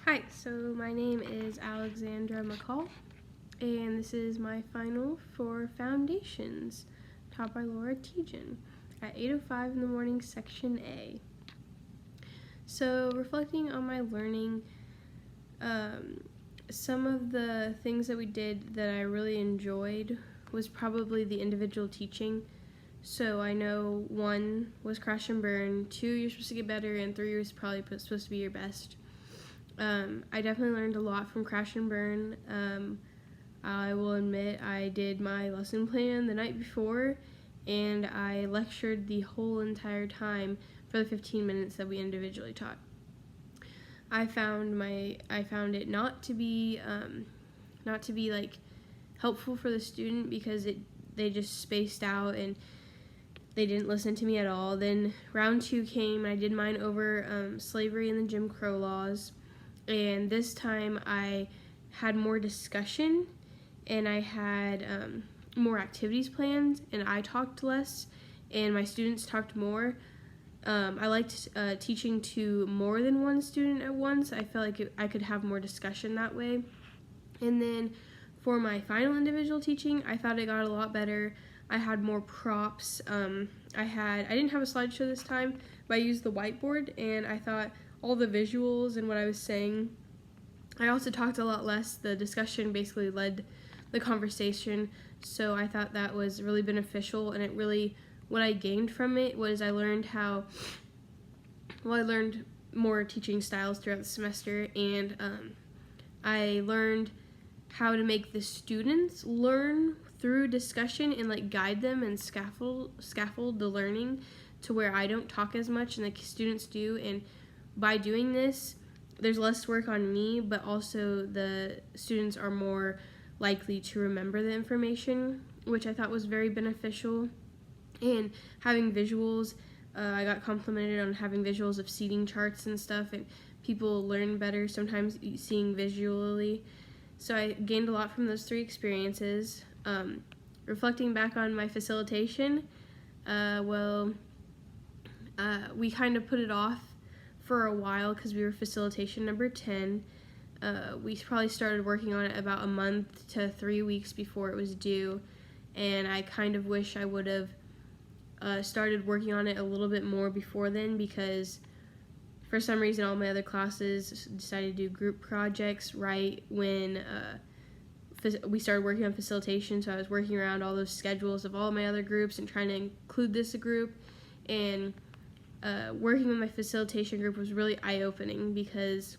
Hi, so my name is Alexandra McCall, and this is my final for Foundations, taught by Laura Tejan at 8:05 in the morning, Section A. So, reflecting on my learning, some of the things that we did that I really enjoyed was probably the individual teaching. So I know 1 was crash and burn, 2 you're supposed to get better, and 3 was probably supposed to be your best. I definitely learned a lot from crash and burn. I will admit I did my lesson plan the night before, and I lectured the whole entire time for the 15 minutes that we individually taught. I found it not to be like helpful for the student because they just spaced out and they didn't listen to me at all. Then round 2 came, and I did mine over slavery and the Jim Crow laws. And this time I had more discussion, and I had more activities planned, and I talked less, and my students talked more. I liked teaching to more than one student at once. I felt like I could have more discussion that way. And then for my final individual teaching, I thought it got a lot better. I had more props. I didn't have a slideshow this time, but I used the whiteboard, and I thought all the visuals and what I was saying. I also talked a lot less. The discussion basically led the conversation, so I thought that was really beneficial, and what I gained from it was I learned more teaching styles throughout the semester, and I learned how to make the students learn through discussion and guide them and scaffold the learning to where I don't talk as much and the students do. And by doing this, there's less work on me, but also the students are more likely to remember the information, which I thought was very beneficial. And having visuals, I got complimented on having visuals of seating charts and stuff, and people learn better sometimes seeing visually. So I gained a lot from those 3 experiences. Reflecting back on my facilitation, we kind of put it off for a while because we were facilitation number 10. We probably started working on it about a month to 3 weeks before it was due, and I kind of wish I would have started working on it a little bit more before then, because for some reason all my other classes decided to do group projects right when we started working on facilitation, so I was working around all those schedules of all my other groups and trying to include this group. And working with my facilitation group was really eye-opening because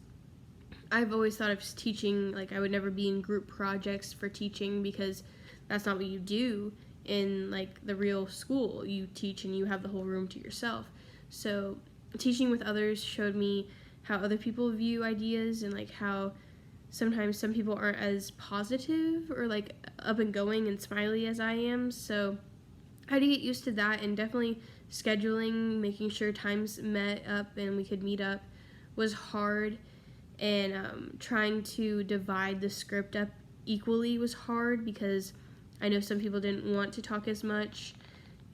I've always thought of teaching, I would never be in group projects for teaching because that's not what you do in the real school. You teach and you have the whole room to yourself. So teaching with others showed me how other people view ideas and how sometimes some people aren't as positive or up and going and smiley as I am. So I had to get used to that, and definitely scheduling, making sure times met up and we could meet up was hard, and trying to divide the script up equally was hard because I know some people didn't want to talk as much,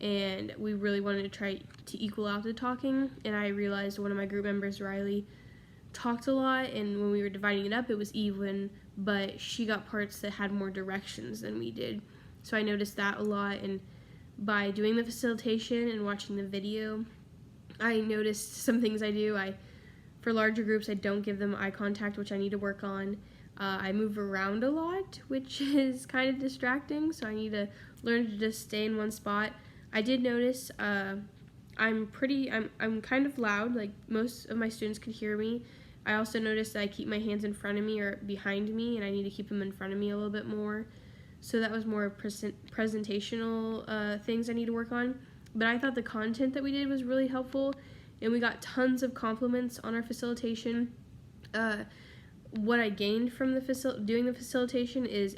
and we really wanted to try to equal out the talking. And I realized one of my group members, Riley, talked a lot, and when we were dividing it up it was even, but she got parts that had more directions than we did. So I noticed that a lot, and by doing the facilitation and watching the video, I noticed some things I do. For larger groups, I don't give them eye contact, which I need to work on. I move around a lot, which is kind of distracting, so I need to learn to just stay in one spot. I did notice I'm kind of loud, most of my students could hear me. I also noticed that I keep my hands in front of me or behind me, and I need to keep them in front of me a little bit more. So that was more presentational things I need to work on. But I thought the content that we did was really helpful, and we got tons of compliments on our facilitation. What I gained from doing the facilitation is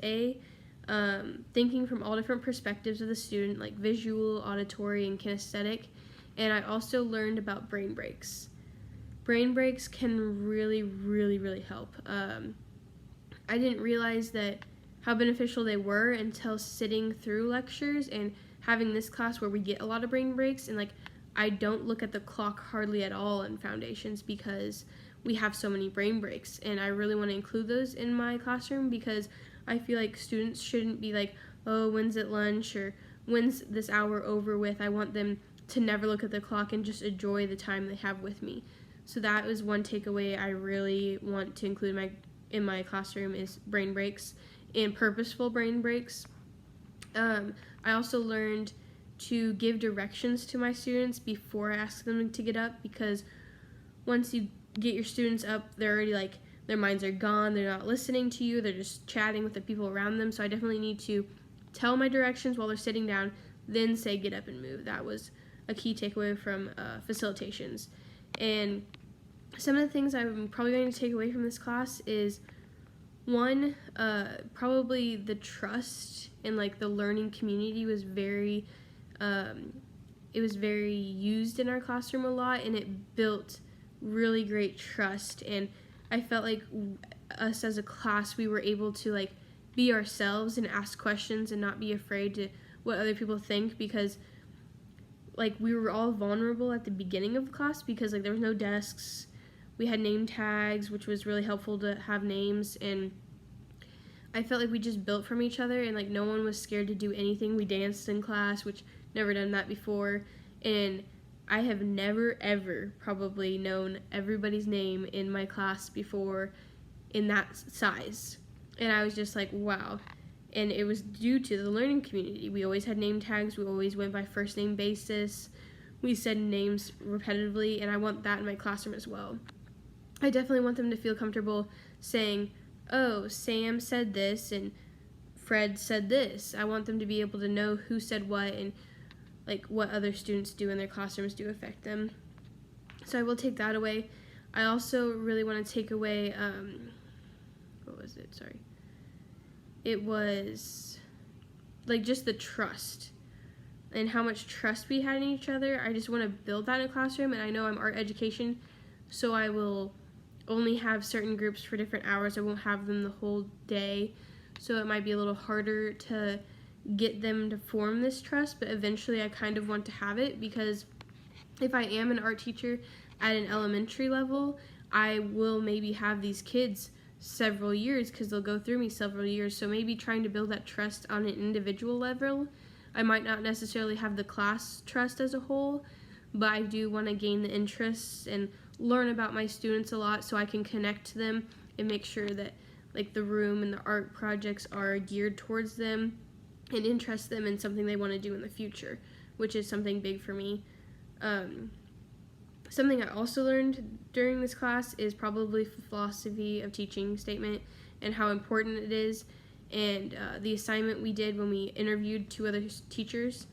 thinking from all different perspectives of the student, like visual, auditory, and kinesthetic. And I also learned about brain breaks. Brain breaks can really, really, really help. I didn't realize how beneficial they were until sitting through lectures and having this class where we get a lot of brain breaks, and I don't look at the clock hardly at all in foundations because we have so many brain breaks, and I really want to include those in my classroom because I feel like students shouldn't be like, oh, when's it lunch, or when's this hour over with. I want them to never look at the clock and just enjoy the time they have with me. So that was one takeaway I really want to include in my classroom is brain breaks and purposeful brain breaks. I also learned to give directions to my students before I ask them to get up, because once you get your students up, they're already like, their minds are gone, they're not listening to you, they're just chatting with the people around them. So I definitely need to tell my directions while they're sitting down, then say get up and move. That was a key takeaway from facilitations. And some of the things I'm probably going to take away from this class is, one, probably the trust and like the learning community was very used in our classroom a lot, and it built really great trust. And I felt like us as a class, we were able to like be ourselves and ask questions and not be afraid to what other people think, because like we were all vulnerable at the beginning of the class because like there was no desks. We had name tags, which was really helpful to have names, and I felt like we just built from each other, and like no one was scared to do anything. We danced in class, which never done that before, and I have never ever probably known everybody's name in my class before in that size. And I was just like, wow. And it was due to the learning community. We always had name tags. We always went by first name basis. We said names repetitively, and I want that in my classroom as well. I definitely want them to feel comfortable saying, oh, Sam said this and Fred said this. I want them to be able to know who said what, and like what other students do in their classrooms do affect them. So I will take that away. I also really want to take away, it was like just the trust and how much trust we had in each other. I just want to build that in a classroom, and I know I'm art education, so I will only have certain groups for different hours. I won't have them the whole day, so it might be a little harder to get them to form this trust, but eventually I kind of want to have it, because if I am an art teacher at an elementary level, I will maybe have these kids several years because they'll go through me several years. So maybe trying to build that trust on an individual level. I might not necessarily have the class trust as a whole, but I do want to gain the interests and learn about my students a lot so I can connect to them and make sure that like the room and the art projects are geared towards them and interest them in something they want to do in the future, which is something big for me. Something I also learned during this class is probably the philosophy of teaching statement and how important it is, and the assignment we did when we interviewed 2 other teachers.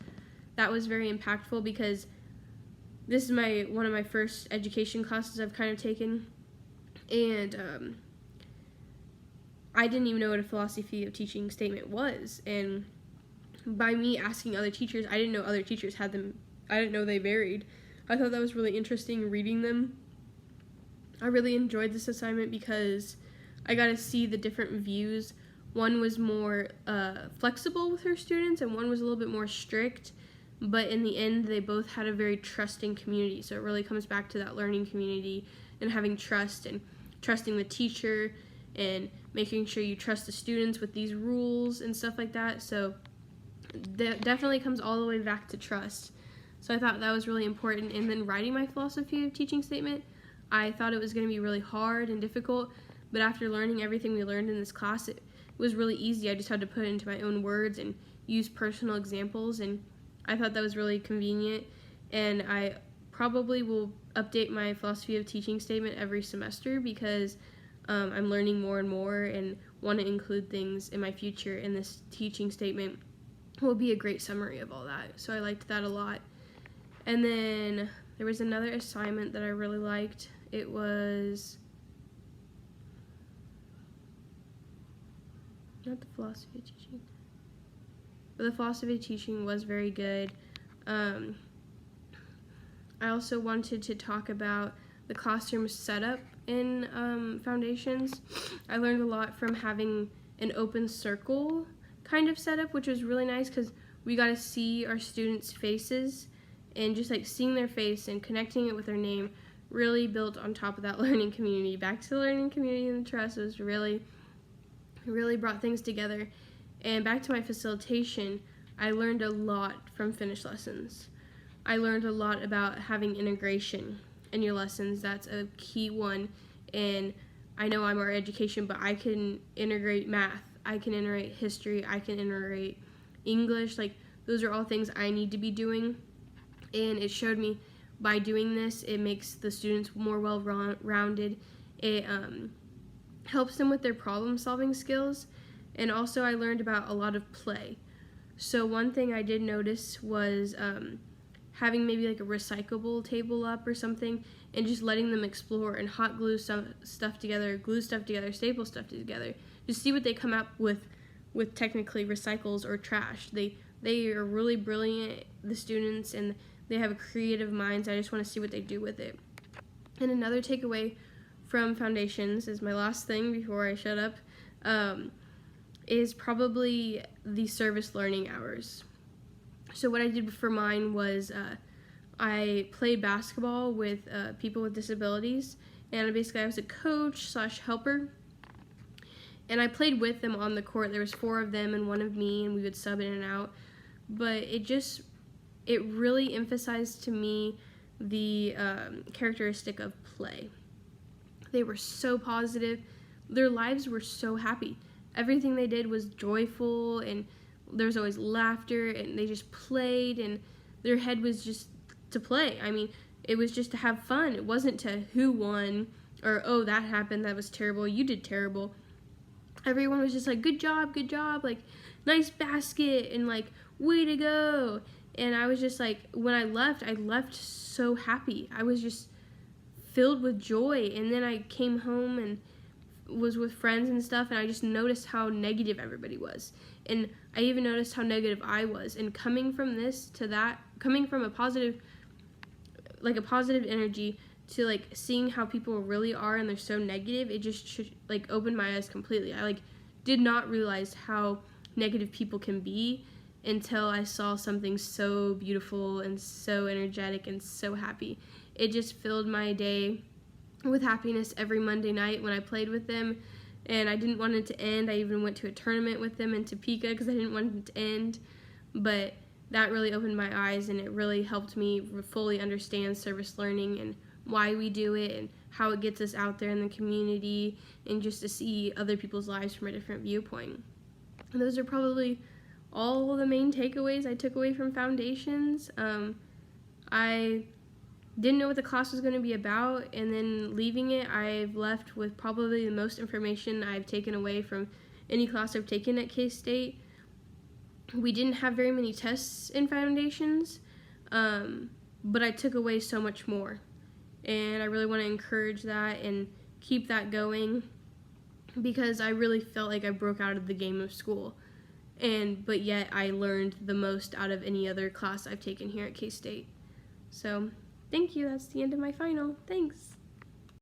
That was very impactful because this is one of my first education classes I've kind of taken, and I didn't even know what a philosophy of teaching statement was, and by me asking other teachers, I didn't know other teachers had them. I didn't know they varied. I thought that was really interesting reading them. I really enjoyed this assignment because I got to see the different views. One was more flexible with her students, and one was a little bit more strict, but in the end they both had a very trusting community. So it really comes back to that learning community and having trust and trusting the teacher and making sure you trust the students with these rules and stuff like that. So that definitely comes all the way back to trust. So I thought that was really important. And then writing my philosophy of teaching statement, I thought it was going to be really hard and difficult, but after learning everything we learned in this class, it was really easy. I just had to put it into my own words and use personal examples, and I thought that was really convenient. And I probably will update my philosophy of teaching statement every semester because I'm learning more and more and want to include things in my future, and this teaching statement will be a great summary of all that. So I liked that a lot. And then there was another assignment that I really liked. It was not the philosophy of teaching, but the philosophy of teaching was very good. I also wanted to talk about the classroom setup in foundations. I learned a lot from having an open circle kind of setup, which was really nice because we got to see our students' faces, and just like seeing their face and connecting it with their name really built on top of that learning community. Back to the learning community and the trust was really brought things together. And back to my facilitation, I learned a lot from finished lessons. I learned a lot about having integration in your lessons. That's a key one. And I know I'm our education, but I can integrate math, I can integrate history, I can integrate English. Like, those are all things I need to be doing. And it showed me by doing this, it makes the students more well-rounded. It helps them with their problem-solving skills. And also I learned about a lot of play. So one thing I did notice was having maybe like a recyclable table up or something, and just letting them explore and hot glue stuff together, glue stuff together, staple stuff together, just see what they come up with technically recycles or trash. They are really brilliant, the students, and they have creative minds. I just want to see what they do with it. And another takeaway from foundations is my last thing before I shut up, is probably the service learning hours. So what I did for mine was I played basketball with people with disabilities, and basically I was a coach / helper, and I played with them on the court. There was 4 of them and 1 of me, and we would sub in and out. But it really emphasized to me the characteristic of play. They were so positive. Their lives were so happy. Everything they did was joyful, and there was always laughter, and they just played, and their head was just to play. I mean, it was just to have fun. It wasn't to who won or, oh, that happened, that was terrible, you did terrible. Everyone was just like, good job, like, nice basket, and like, way to go. And I was just like, when I left so happy. I was just filled with joy. And then I came home and was with friends and stuff, and I just noticed how negative everybody was. And I even noticed how negative I was. And coming from this to that, coming from a positive energy to like seeing how people really are and they're so negative, it just like opened my eyes completely. I like did not realize how negative people can be until I saw something so beautiful and so energetic and so happy. It just filled my day with happiness every Monday night when I played with them, and I didn't want it to end. I even went to a tournament with them in Topeka because I didn't want it to end, but that really opened my eyes, and it really helped me fully understand service learning and why we do it and how it gets us out there in the community and just to see other people's lives from a different viewpoint. And those are probably all the main takeaways I took away from Foundations. I didn't know what the class was going to be about, and then leaving it, I've left with probably the most information I've taken away from any class I've taken at K-State. We didn't have very many tests in Foundations, but I took away so much more, and I really want to encourage that and keep that going, because I really felt like I broke out of the game of school. But yet I learned the most out of any other class I've taken here at K-State. So, thank you. That's the end of my final. Thanks.